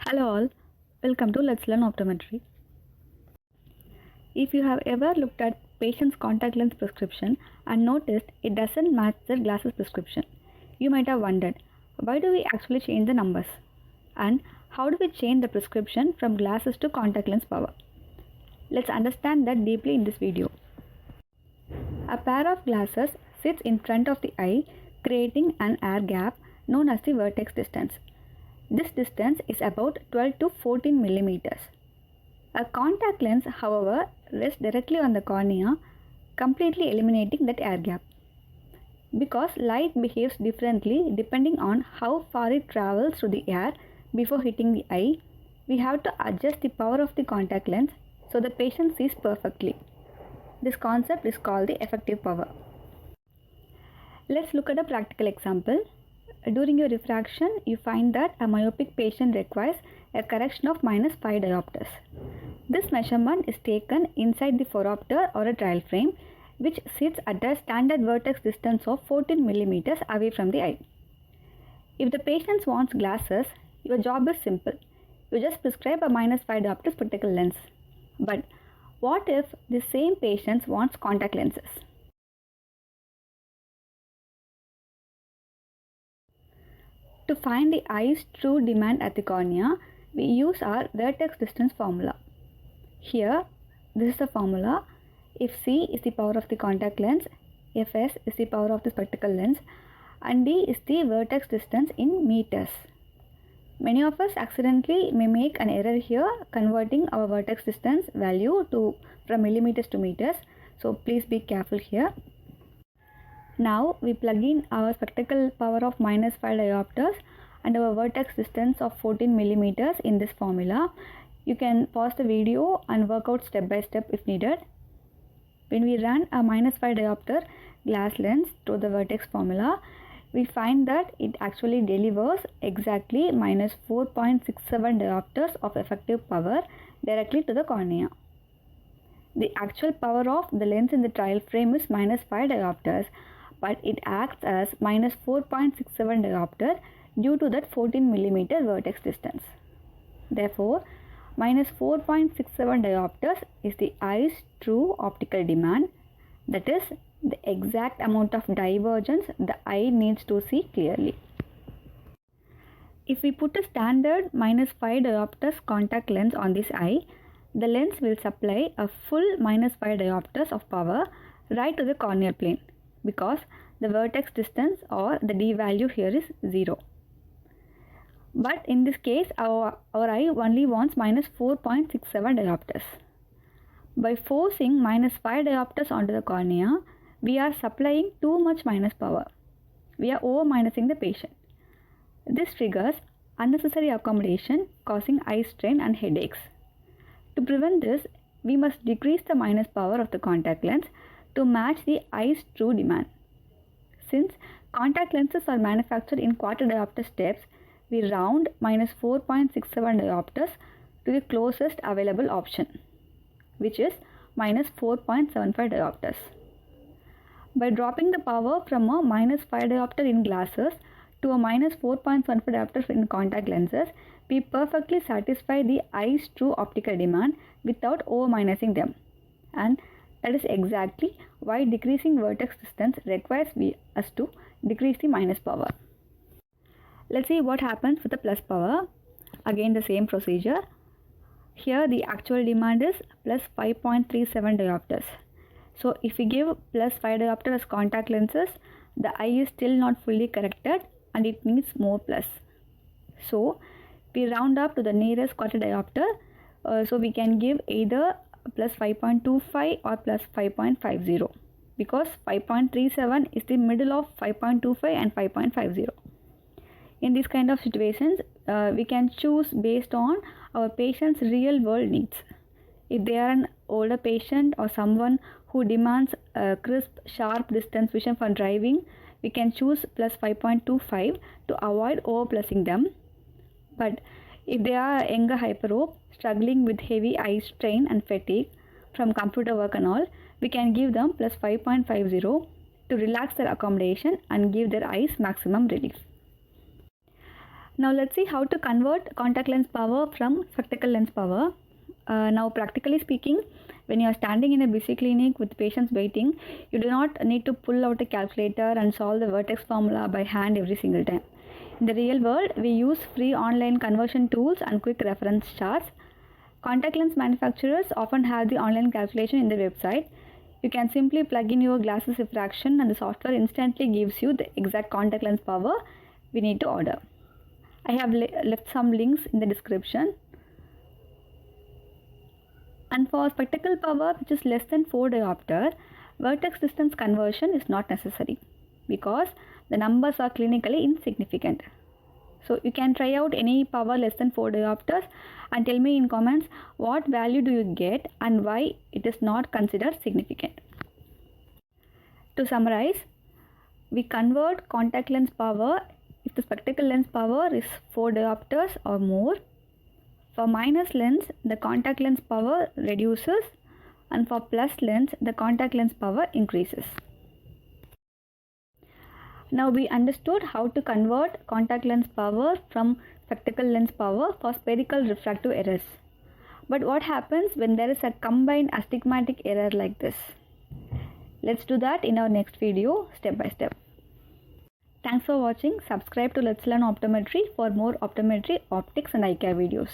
Hello all, welcome to Let's Learn Optometry. If you have ever looked at patient's contact lens prescription and noticed it doesn't match their glasses prescription, you might have wondered, why do we actually change the numbers? And how do we change the prescription from glasses to contact lens power? Let's understand that deeply in this video. A pair of glasses sits in front of the eye, creating an air gap known as the vertex distance. This distance is about 12 to 14 millimeters. A contact lens, however, rests directly on the cornea, completely eliminating that air gap. Because light behaves differently depending on how far it travels through the air before hitting the eye, we have to adjust the power of the contact lens so the patient sees perfectly. This concept is called the effective power. Let's look at a practical example. During your refraction, you find that a myopic patient requires a correction of -5 diopters. This measurement is taken inside the phoropter or a trial frame, which sits at a standard vertex distance of 14 millimeters away from the eye. If the patient wants glasses, your job is simple. You just prescribe a -5 diopter spectacle lens. But what if the same patient wants contact lenses? To find the eye's true demand at the cornea, we use our vertex distance formula. Here, this is the formula. If C is the power of the contact lens, Fs is the power of the spectacle lens, and D is the vertex distance in meters. Many of us accidentally may make an error here converting our vertex distance value from millimeters to meters, so please be careful here. Now we plug in our spectacle power of -5 diopters and our vertex distance of 14 millimeters in this formula. You can pause the video and work out step by step if needed. When we run a -5 diopter glass lens through the vertex formula, we find that it actually delivers exactly -4.67 diopters of effective power directly to the cornea. The actual power of the lens in the trial frame is -5 diopters, but it acts as -4.67 diopter due to that 14 millimeter vertex distance. Therefore, -4.67 diopters is the eye's true optical demand, that is, the exact amount of divergence the eye needs to see clearly. If we put a standard -5 diopters contact lens on this eye, the lens will supply a full -5 diopters of power right to the corneal plane, because the vertex distance or the D value here is 0. But in this case, our eye only wants -4.67 diopters. By forcing -5 diopters onto the cornea, we are supplying too much minus power. We are over-minusing the patient. This triggers unnecessary accommodation, causing eye strain and headaches. To prevent this, we must decrease the minus power of the contact lens to match the eye's true demand. Since contact lenses are manufactured in quarter diopter steps, we round -4.67 diopters to the closest available option, which is -4.75 diopters. By dropping the power from a -5 diopter in glasses to a -4.75 diopter in contact lenses, we perfectly satisfy the eye's true optical demand without over-minusing them. And that is exactly why decreasing vertex distance requires us to decrease the minus power. Let's see what happens with the plus power. Again, the same procedure. Here the actual demand is plus 5.37 diopters. So if we give plus 5 diopters as contact lenses, the eye is still not fully corrected and it needs more plus. So we round up to the nearest quarter diopter. So we can give either plus 5.25 or plus 5.50, because 5.37 is the middle of 5.25 and 5.50. In these kind of situations, we can choose based on our patient's real world needs. If they are an older patient or someone who demands crisp, sharp distance vision for driving, we can choose plus 5.25 to avoid overplussing them. But if they are younger hyperope, struggling with heavy eye strain and fatigue from computer work and all, we can give them plus 5.50 to relax their accommodation and give their eyes maximum relief. Now let's see how to convert contact lens power from spectacle lens power. Now practically speaking, when you are standing in a busy clinic with patients waiting, you do not need to pull out a calculator and solve the vertex formula by hand every single time. In the real world, we use free online conversion tools and quick reference charts. Contact lens manufacturers often have the online calculation in their website. You can simply plug in your glasses refraction and the software instantly gives you the exact contact lens power we need to order. I have left some links in the description. And for spectacle power which is less than 4 diopter, vertex distance conversion is not necessary because the numbers are clinically insignificant. So you can try out any power less than 4 diopters and tell me in comments what value do you get and why it is not considered significant. To summarize, we convert contact lens power if the spectacle lens power is 4 diopters or more. For minus lens, the contact lens power reduces, and for plus lens, the contact lens power increases. Now we understood how to convert contact lens power from spectacle lens power for spherical refractive errors. But what happens when there is a combined astigmatic error like this? Let's do that in our next video, step by step. Thanks for watching. Subscribe to Let's Learn Optometry for more optometry, optics and eye care videos.